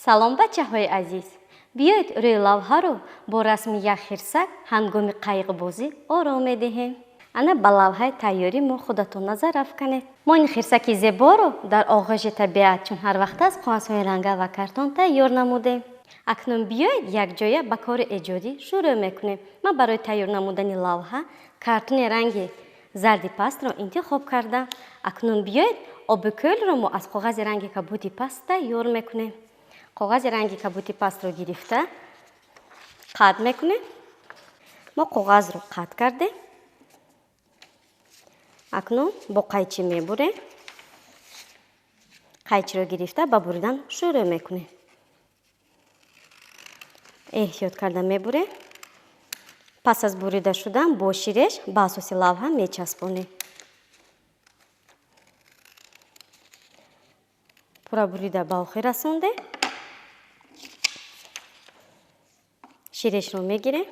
салом бачаҳои азиз, биёед рӯи лавҳаро бо расми як хирсак ҳангоми қайғбозӣ ором медиҳем. Ана ба лавҳаи тайёрӣ мо худатон назар афканед. Мо ин хирсаки зеборо дар оғӯши табиат, чун ҳар вақт аст қоғазҳои ранга ва картон тайёр намудем. Акнун биёед якҷоя ба кори эҷодӣ шурӯъ мекунем. Ман барои тайёр намудани лавҳа картони ранги зарди пастро интихоб кардам. Акнун биёед оби кӯлро мо аз коғази ранги кабути паст тайёр мекунем. Коғази ранги кабути пастро гирифта қат мекунем. Мо коғазро қат кардем. Акнун бо қайчи мебурем. Қайчиро гирифта ба буридан шурӯъ мекунем. эҳтиёт карда мебурем. Пас аз бурида шудан бо ширеш ба асоси лавҳа мечаспонем. пурра бурида ба охир расондем. ширешро мегирем,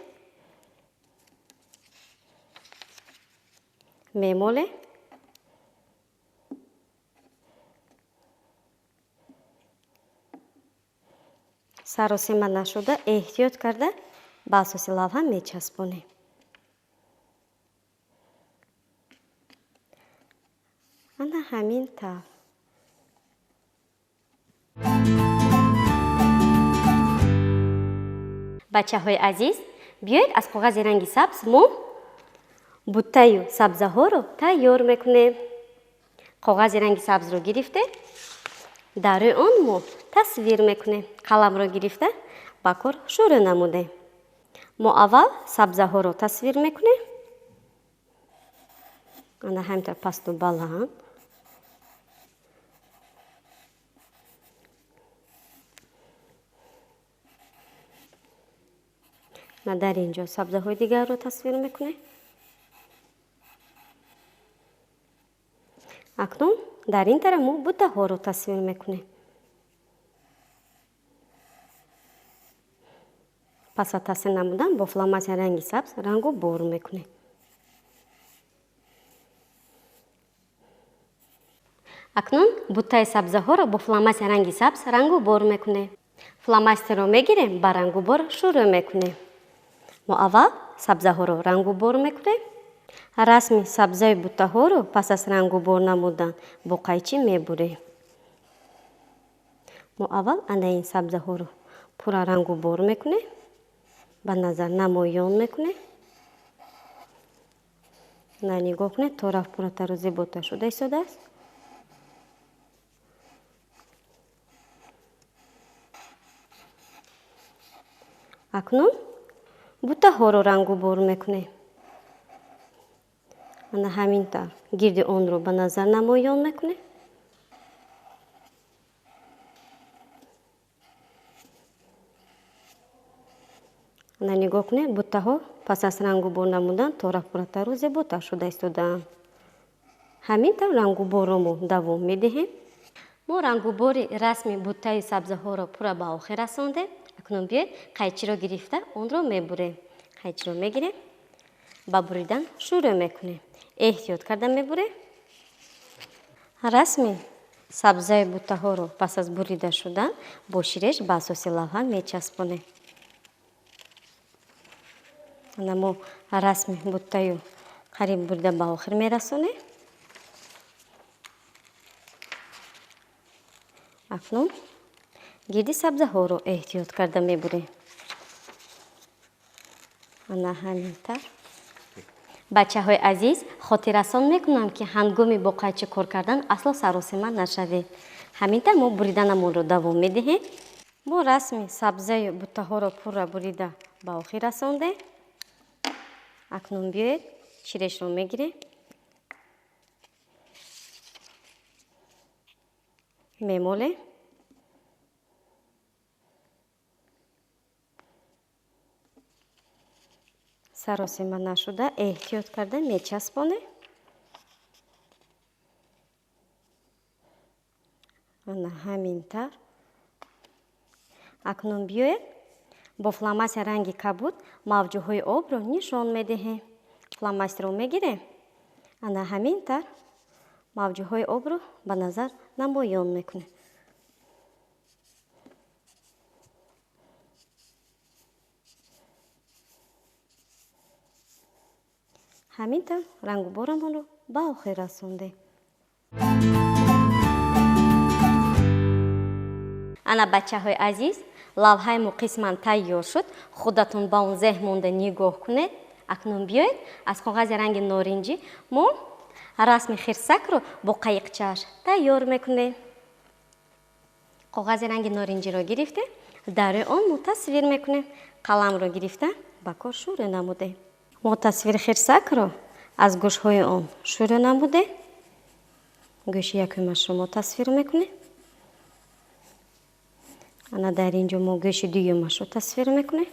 мемолем. саросима нашуда эҳтиёт карда ба асоси лавҳа мечаспонем. ана ҳамин тавр. бачаҳои азиз, биёед аз коғази ранги сабз мо буттаю сабзаҳоро тайёр мекунем. коғази ранги сабзро гирифте дар рӯи он мо тасвир мекунем. қаламро гирифта ба кор шурӯъ намудем. мо аввал сабзаҳоро тасвир мекунем. ана ҳаминтар пасту баланд. ва дар инҷо сабзаҳои дигарро тасвир мекунем. акнун дар ин тараф мо буттаҳоро тасвир мекунем. пас аз тасвир намудан бо фломастери ранги сабз рангу бор мекунем. акнун буттаи сабзаҳоро бо фломастери ранги сабз рангу бор мекунем. фломастерро мегирем ба рангу бор шурӯъ мекунем. мо аввал сабзаҳоро рангу бор мекунем. расми сабзаи буттаҳоро пас аз рангу бор намудан бо қайчи мебурем. мо аввал ана ин сабзаҳоро пурра рангу бор мекунем. ба назар намоён мекунем. на нигоҳ кунед, то рафт пурратару зеботар шуда истодааст. акнун буттаҳоро рангу бор мекунем. ана ҳамин тавр гирди онро ба назар намоён мекунем. ана нигоҳ кунед, буттаҳо пас аз рангу бор намудан то рафт пурратару зеботар шуда истодаанд. ҳамин тавр рангу борро мо давом медиҳем. мо рангу бори расми буттаи сабзаҳоро пурра ба охир расондем. акнун биёед қайчиро гирифта онро мебурем. қайчиро мегирем, ба буридан шурӯъ мекунем. эҳтиёт карда мебурем. расми сабзаи буттаҳоро пас аз бурида шудан бо ширеш ба асоси лавҳа мечаспонем. ана мо расми буттаю қариб бурида ба охир мерасонем. акнун гирди сабзаҳоро эҳтиёт карда мебурем. ана ҳамин тавр. бачаҳои азиз, хотиррасон мекунам ки ҳангоми бо қайчи кор кардан асло саросима нашавед. ҳамин тавр мо буриданамонро давом медиҳем. мо расми сабзаю буттаҳоро пурра бурида ба охир расондем. акнун биёед ширешро мегирем. мемолем. саросима нашуда эҳтиёт карда мечаспонем. ана ҳамин тавр. акнун биёед бо фломастери ранги кабуд мавҷҳои обро нишон медиҳем. фломастерро мегирем. ана ҳамин тавр мавҷҳои обро ба назар намоён мекунем. ҳамин тавр рангу борамонро ба охир расондем. ана бачаҳои азиз, лавҳаи мо қисман тайёр шуд. Худатон ба он зеҳн монда нигоҳ кунед. Акнун биёед аз коғази ранги норинҷӣ мо расми хирсакро бо қайиқчааш тайёр мекунем. коғази ранги норинҷиро гирифта дар рӯи он мо тасвир мекунем. қаламро гирифта ба кор шурӯъ намудем. мо тасвири хирсакро аз гӯшҳои он шурӯъ намудем. гӯши якумашро мо тасвир мекунем. ана дар инҷо мо гӯши дуюмашро тасвир мекунем.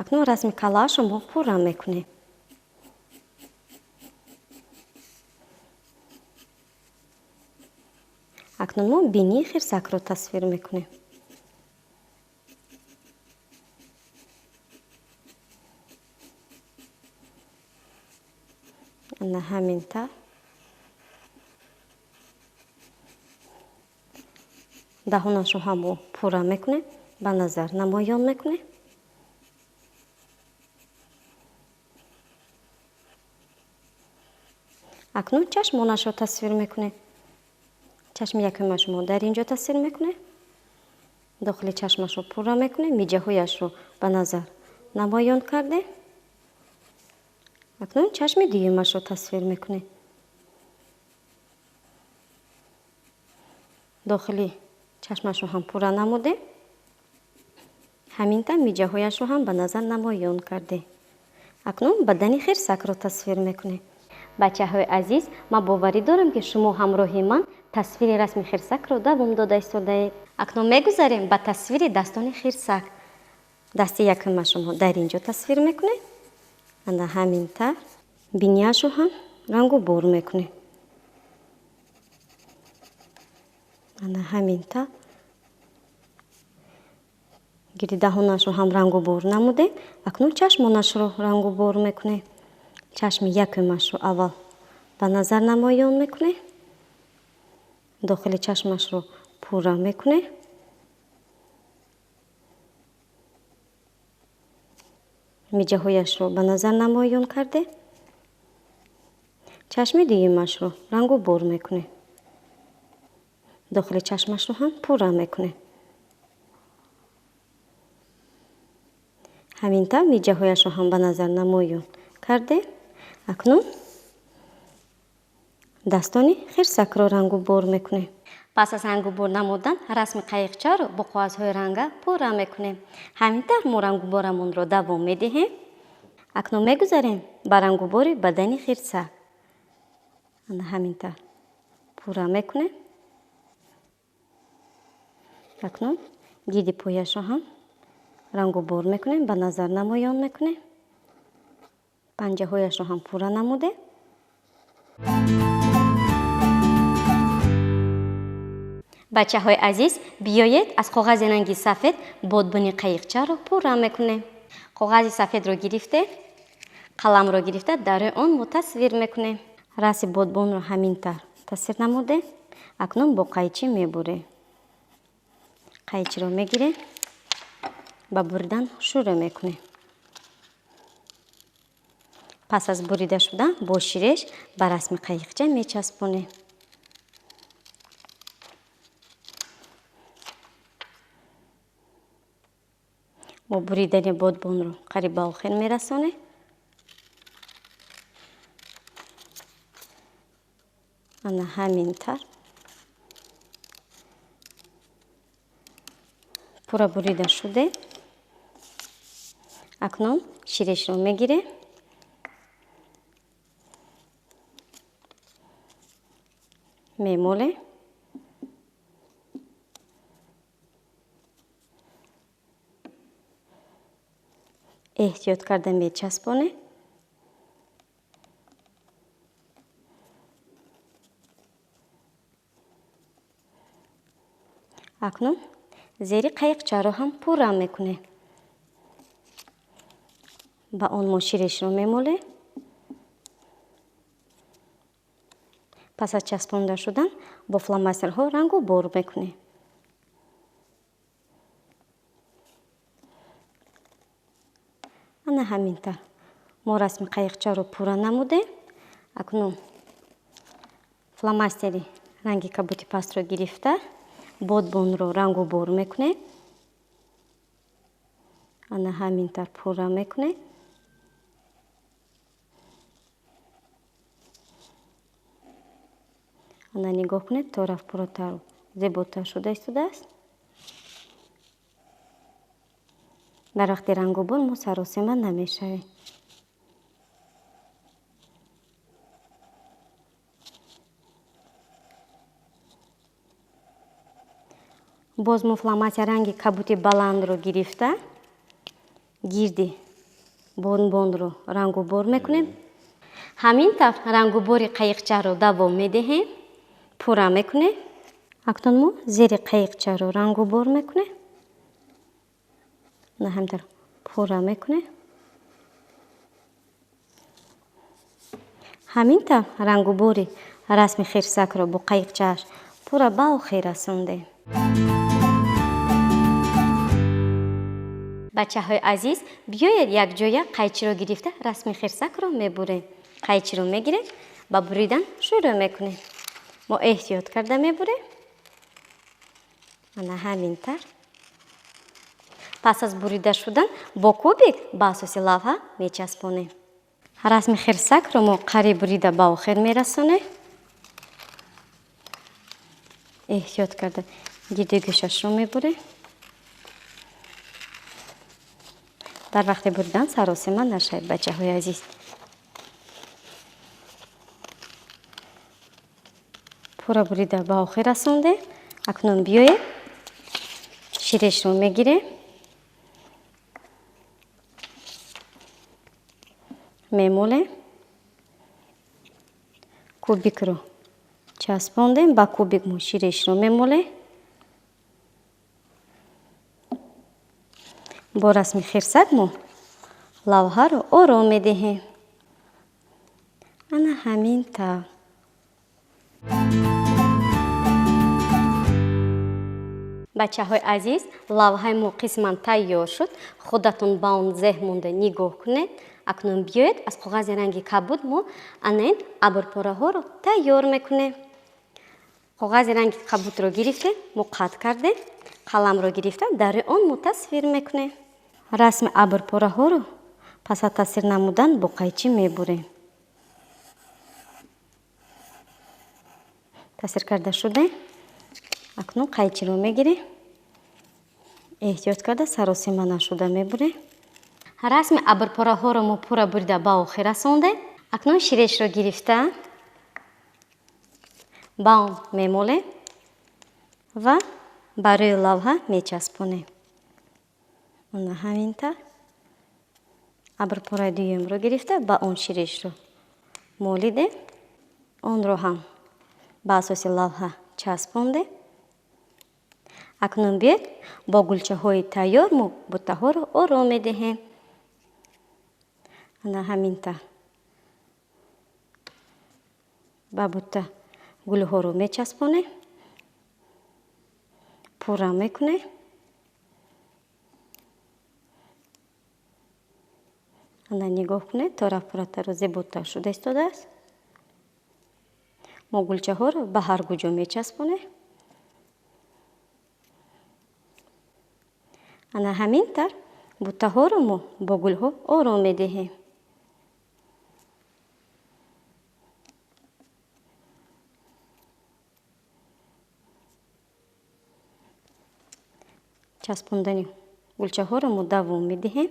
акнун расми калаашро мо пурра мекунем. акнун мо бинии хирсакро тасвир мекунем. ана ҳамин тавр даҳонашро ҳам мо пурра мекунем, ба назар намоён мекунем. акнун чашмонашро тасвир мекунем. чашми якумашро мо дар инҷо тасвир мекунем. дохили чашмашро пурра мекунем. миҷаҳояшро ба назар намоён кардем. акнун чашми дуюмашро тасвир мекунем. дохили чашмашро ҳам пурра намудем. ҳамин тавр миҷаҳояшро ҳам ба назар намоён кардем. акнун бадани хирсакро тасвир мекунем. бачаҳои азиз, ман боварӣ дорам ки шумо ҳамроҳи ман тасвири расми хирсакро давом дода истодаед. акнун мегузарем ба тасвири дастони хирсак. дасти якумашро мо дар инҷо тасвир мекунем. ана ҳамин тавр бинияшро ҳам рангу бор мекунем. ана ҳамин тавр гирди даҳонашро ҳам рангу бор намудем. акнун чашмонашро рангу бор мекунем. чашми якумашро аввал ба назар намоён мекунем. дохили чашмашро пурра мекунем. миҷаҳояшро ба назар намоён кардем. чашми дуюмашро рангу бор мекунем. дохили чашмашро ҳам пурра мекунем. ҳамин тавр миҷаҳояшро ҳам ба назар намоён кардем. акнун дастони хирсакро рангу бор мекунем. пас аз рангу бор намудан расми қайиқчаро бо қоғазҳои ранга пурра мекунем. ҳамин тавр мо рангу борамонро давом медиҳем. акнун мегузарем ба рангу бори бадани хирсак. ана ҳамин тавр пурра мекунем. акнун гирди пояшро ҳам рангу бор мекунем, ба назар намоён мекунем. панҷаҳояшро ҳам пурра намудем. бачаҳои азиз, биёед аз коғази ранги сафед бодбини қайиқчаро пурра мекунем. коғази сафедро гирифте, қаламро гирифта дар рӯи он мо тасвир мекунем. раси бодбонро ҳамин тавр тасвир намудем. акнун бо қайчи мебурем. қайчиро мегирем, ба буридан шурӯъ мекунем. пас аз бурида шудан бо ширеш ба расми қайиқча мечаспонем. мо буридани бодбонро қариб ба охир мерасонем. ана ҳамин тавр пурра бурида шуде. акнун ширешро мегирем. мемолем. эҳтиёт карда мечаспонем. акнун зери қайиқчаро ҳам пурра мекунем. ба он мо ширешро мемолем. пас аз часпонда шудан бо фломастерҳо рангу бор мекунем. ана ҳамин тавр мо расми қайиқчаро пурра намудем. Акнун фломастери ранги кабути пастро гирифта бодбонро рангу бор мекунем. ана ҳамин тавр пурра мекунем. ана нигоҳ кунед, тараф пурратар зеботар шуда истодааст. дар вақти рангубор мо саросима намешавем. боз мо фломастер ранги кабути баландро гирифта гирди бонбонро рангубор мекунем. ҳамин тавр рангубори қайиқчаро давом медиҳем. пурра мекунем. акнун мо зери қайиқчаро рангубор мекунем. на ҳамин тавр пурра мекунем. ҳамин тавр рангубори расми хирсакро бо қайиқчааш пурра ба охир расондем. бачаҳои азиз, биёед якҷоя қайчиро гирифта расми хирсакро мебурем. қайчиро мегирем, ба буридан шурӯъ мекунем. мо эҳтиёт карда мебурем. ана ҳамин тавр. пас аз бурида шудан бо кубик ба асоси лавҳа мечаспонем. расми хирсакро мо қариб бурида ба охир мерасонем. эҳтиёт карда гирди гӯшашро мебурем. дар вақти буридан саросима нашавед, бачаҳои азиз. пурра бурида ба охир расондем. акнун биёед ширешро мегирем. мемолем. кубикро часпондем. ба кубик мо ширешро мемолем. бо расми хирсак мо лавҳаро ором медиҳем. ана ҳамин тавр. бачаҳои азиз, лавҳаи мо қисман тайёр шуд. худатон ба он зеҳ монда нигоҳ кунед. акнун биёед аз коғази ранги кабуд мо анаин абрпораҳоро тайёр мекунем. коғази ранги кабудро гирифтем, мо қат кардем. қаламро гирифта дар он мо тасвир мекунем. расми абрпораҳоро пас аз тасвир намудан бо қайчи мебурем. тасвир карда шудем. акнун қайчиро мегирем. эҳтиёт карда саросима нашуда мебурем. расми абрпораҳоро мо пурра бурида ба охир расондем. акнун ширешро гирифта ба он мемолем ва ба рӯи лавҳа мечаспонем. ана ҳамин тавр. абрпораи дуюмро гирифта ба он ширешро молидем. онро ҳам ба асоси лавҳа часпондем. акнун биёед бо гулчаҳои тайёр мо буттаҳоро ором медиҳем. ана ҳамин тавр. ба бутта гулҳоро мечаспонем. пурра мекунем. ана нигоҳ кунед, тараф пурратару зеботар шуда истодааст. мо гулчаҳоро ба ҳар гуҷо мечаспонем. ана ҳамин тавр буттаҳоро мо бо гулҳо ором медиҳем. часпондани гулчаҳоро мо давом медиҳем.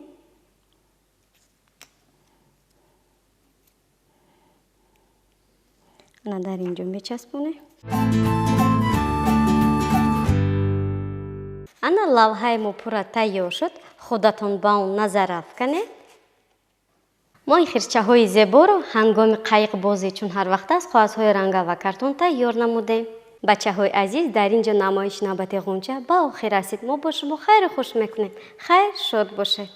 ана дар инҷо мечаспонем. ана лавҳаи мо пурра тайёр шуд. худатон ба он назар афканед. мо ин хирчаҳои зеборо ҳангоми қайиқбозӣ чун ҳар вақт аст қоғазҳои ранга ва картон тайёр намудем. бачаҳои азиз, дар инҷо намоиши навбати ғунча ба охир расид. мо бо шумо хайру хуш мекунем. хайр, шод бошед.